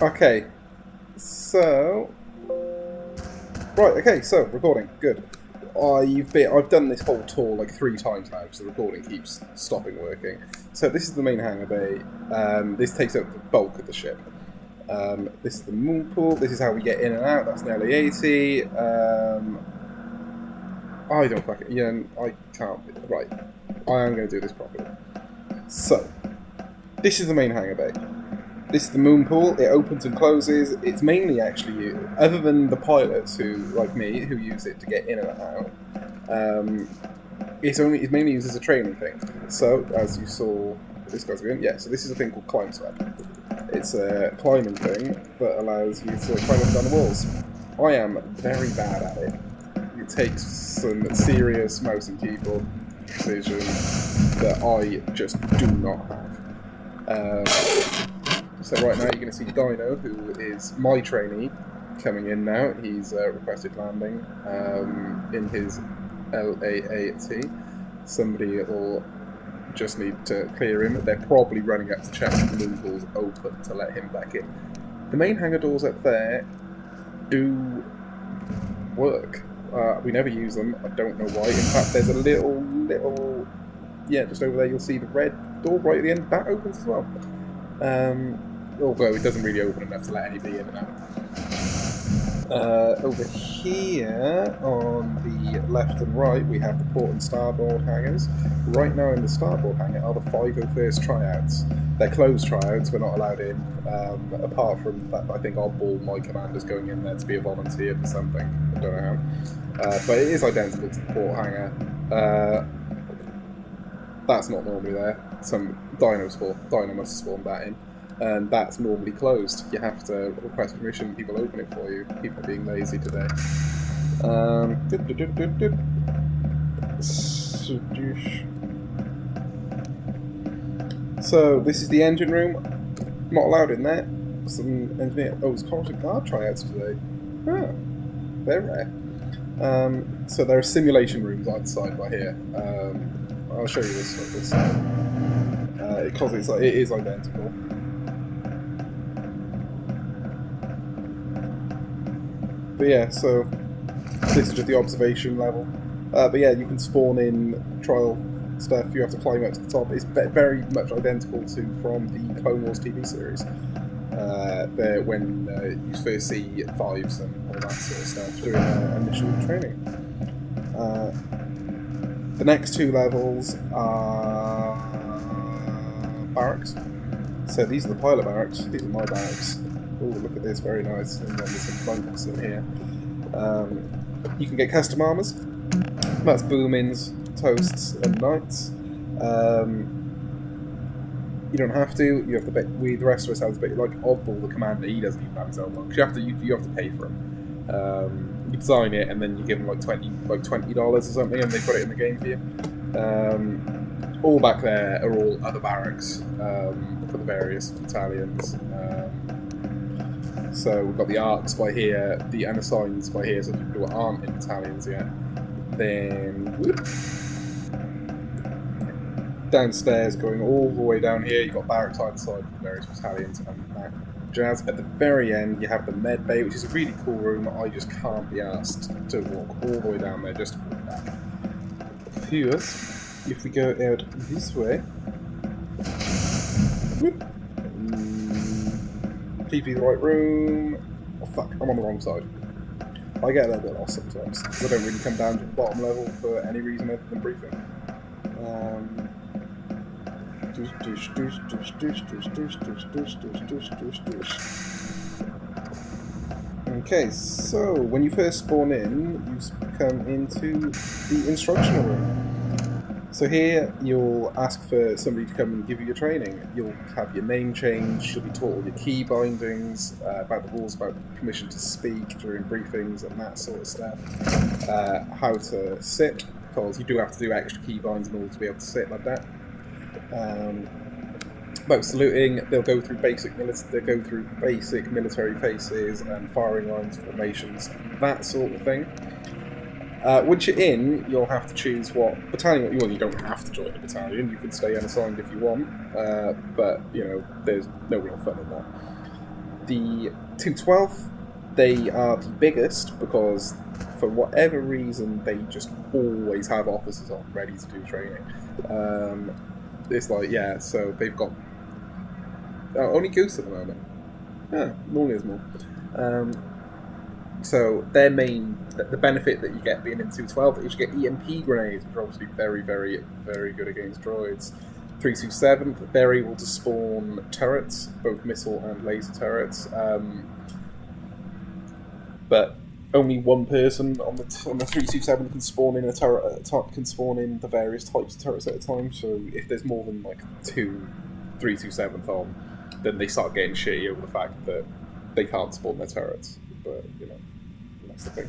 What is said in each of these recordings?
Okay, so right. Okay, so recording. Good. I've done this whole tour like 3 times now because the recording keeps stopping working. So this is the main hangar bay. This takes up the bulk of the ship. This is the moon pool. This is how we get in and out. That's nearly 80. I don't fucking. Yeah, I can't. Right. I am going to do this properly. So, this is the main hangar bay. This is the moon pool. It opens and closes. It's mainly actually, other than the pilots who, like me, who use it to get in and out. It's mainly used as a training thing. So, as you saw, this guy's going. Yeah. So this is a thing called climb swap. It's a climbing thing that allows you to climb up and down the walls. I am very bad at it. It takes some serious mouse and keyboard precision that I just do not have. So right now you're going to see Dino, who is my trainee, coming in now. He's requested landing in his LAAT. Somebody will just need to clear him. They're probably running up to check if the moon pool's open to let him back in. The main hangar doors up there do work. We never use them. I don't know why. In fact, there's a little, yeah, just over there you'll see the red door right at the end. That opens as well. Although it doesn't really open enough to let anybody in and out. Over here, on the left and right, we have the port and starboard hangars. Right now in the starboard hangar are the 501st tryouts. They're closed tryouts, we're not allowed in, apart from the fact that I think Oddball, my commander's going in there to be a volunteer for something. I don't know how. But it is identical to the port hangar. That's not normally there. Some Dino must have spawned that in. And that's normally closed. You have to request permission, people open it for you. People are being lazy today. So, this is the engine room. Not allowed in there. Some engineer. Oh, it's Corsican Guard tryouts today. Oh, they're rare. So, there are simulation rooms outside by here. I'll show you this because it is identical. But yeah, so this is just the observation level. But yeah, you can spawn in trial stuff. You have to climb up to the top. It's very much identical to from the Clone Wars TV series. There, when you first see Fives and all that sort of stuff during initial training. The next 2 levels are barracks. So these are the pilot barracks. These are my barracks. Oh, look at this, very nice. And then there's some bunks in here. You can get custom armors. That's boomins, toasts, and knights. You don't have to. You have to. The rest of us have to. Like Oddball, the commander, he doesn't even have his own one. You have to pay for him. You design it, and then you give him like $20 or something, and they put it in the game for you. All back there are all other barracks for the various battalions. So we've got the arcs by here, the unassigns by here, so people who aren't in battalions yet. Then downstairs, going all the way down here, you've got barracks either side for the various battalions and that jazz. At the very end, you have the med bay, which is a really cool room. I just can't be asked to walk all the way down there just to walk back. Here, if we go out this way, PP the right room. Oh fuck, I'm on the wrong side. I get a little bit lost sometimes. I don't really come down to the bottom level for any reason other than briefing. Okay, so when you first spawn in, you come into the instructional room. So here, you'll ask for somebody to come and give you your training. You'll have your name changed, you'll be taught all your key bindings, about the rules about permission to speak during briefings and that sort of stuff. How to sit, because you do have to do extra key binds in order to be able to sit like that. About saluting, they'll go through basic military faces and firing lines, formations, that sort of thing. Once you're in, you'll have to choose what battalion. Well, you don't have to join a battalion. You can stay unassigned if you want, but you know there's no real fun in that. The 212, they are the biggest because for whatever reason they just always have officers on ready to do training. It's like, yeah, so they've got only Goose at the moment. Yeah, normally there's more. So their main, the benefit that you get being in 212 is you get EMP grenades, which are obviously very, very, very good against droids. 327, they're able to spawn turrets, both missile and laser turrets. But only one person on the 327 can spawn in a turret can spawn in the various types of turrets at a time. So if there's more than like 2 327s on, then they start getting shitty over the fact that they can't spawn their turrets. But you know, that's the thing.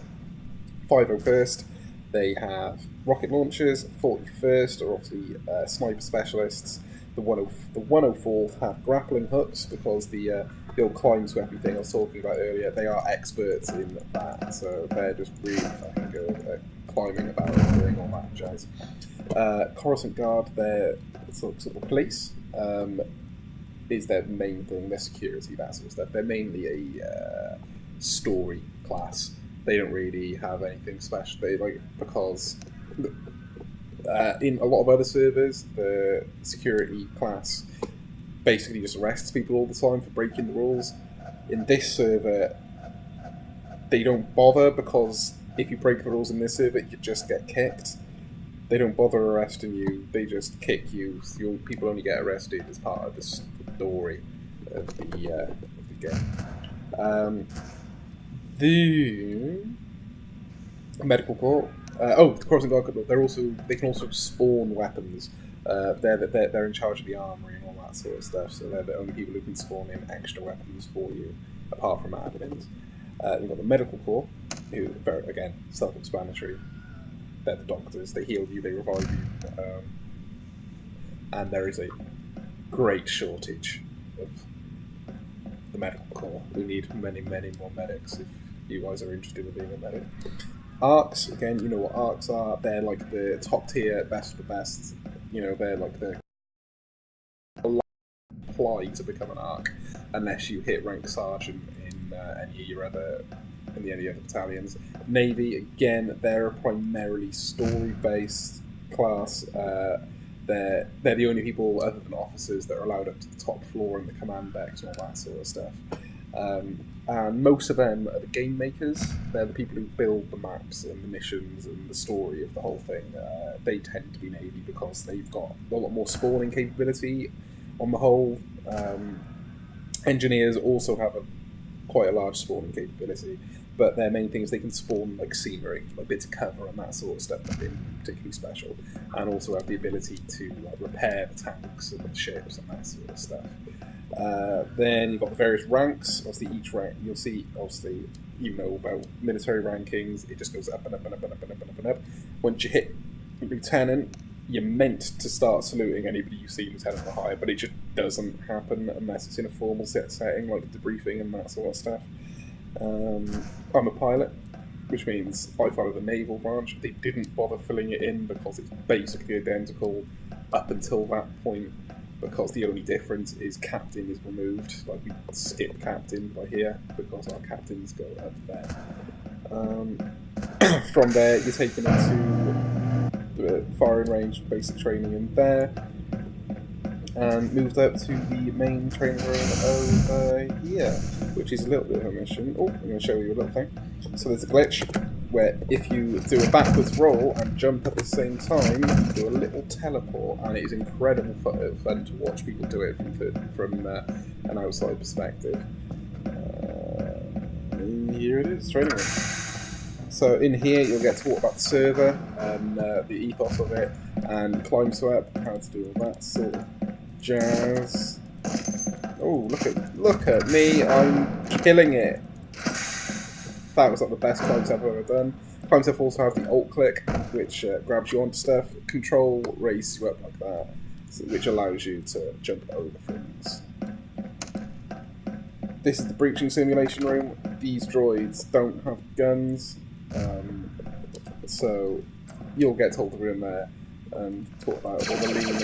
501st, they have rocket launchers. 41st are obviously sniper specialists. The 104th have grappling hooks because the old climb sweepy thing I was talking about earlier, they are experts in that, so they're just really fucking good at climbing about and doing all that jazz. Coruscant Guard, they're sort of police, is their main thing, their security, that sort of stuff. They're mainly a story class. They don't really have anything special. They because in a lot of other servers, the security class basically just arrests people all the time for breaking the rules. In this server, they don't bother because if you break the rules in this server, you just get kicked. They don't bother arresting you, they just kick you. So people only get arrested as part of the story of the game. The medical corps. The Crossing Guard. They can also spawn weapons. They're in charge of the armory and all that sort of stuff. So they're the only people who can spawn in extra weapons for you, apart from admins. You've got the medical corps, who again self-explanatory. They're the doctors. They heal you. They revive you. And there is a great shortage of the medical corps. We need many, many more medics if you guys are interested in being a medic. Arcs, again, you know what arcs are. They're like the top tier, best of the best. You know, they're like the apply to become an arc, unless you hit rank sergeant in any of the other battalions. Navy, again, they're a primarily story-based class. They're the only people other than officers that are allowed up to the top floor in the command decks and all that sort of stuff. And most of them are the game makers. They're the people who build the maps and the missions and the story of the whole thing. They tend to be Navy because they've got a lot more spawning capability on the whole. Engineers also have quite a large spawning capability, but their main thing is they can spawn like scenery, like bits of cover and that sort of stuff, nothing particularly special, and also have the ability to repair the tanks and the ships and that sort of stuff. Then you've got the various ranks. Obviously, each rank, you'll see, obviously, you know about military rankings, it just goes up and up and up and up and up and up and up. Once you hit lieutenant, you're meant to start saluting anybody you see lieutenant or higher, but it just doesn't happen unless it's in a formal setting, like debriefing and that sort of stuff. I'm a pilot, which means I follow the naval branch. They didn't bother filling it in because it's basically identical up until that point, because the only difference is captain is removed. Like, we skip captain by here because our captains go up there. From there, you're taken into the firing range, basic training in there, and moved up to the main training room over here, which is a little bit of a mission. Oh, I'm going to show you a little thing. So there's a glitch where if you do a backwards roll and jump at the same time, you do a little teleport, and it is incredible fun to watch people do it from an outside perspective. Here it is, training room. So in here you'll get to talk about the server and the ethos of it, and climb swap, how to do all that sort of jazz. Oh, look at me, I'm killing it. That was like the best climb step I've ever done. Climb step also have the alt click, which grabs you onto stuff. Control raises you up like that, which allows you to jump over things. This is the breaching simulation room. These droids don't have guns, so you'll get told to go in there and talk about all the lean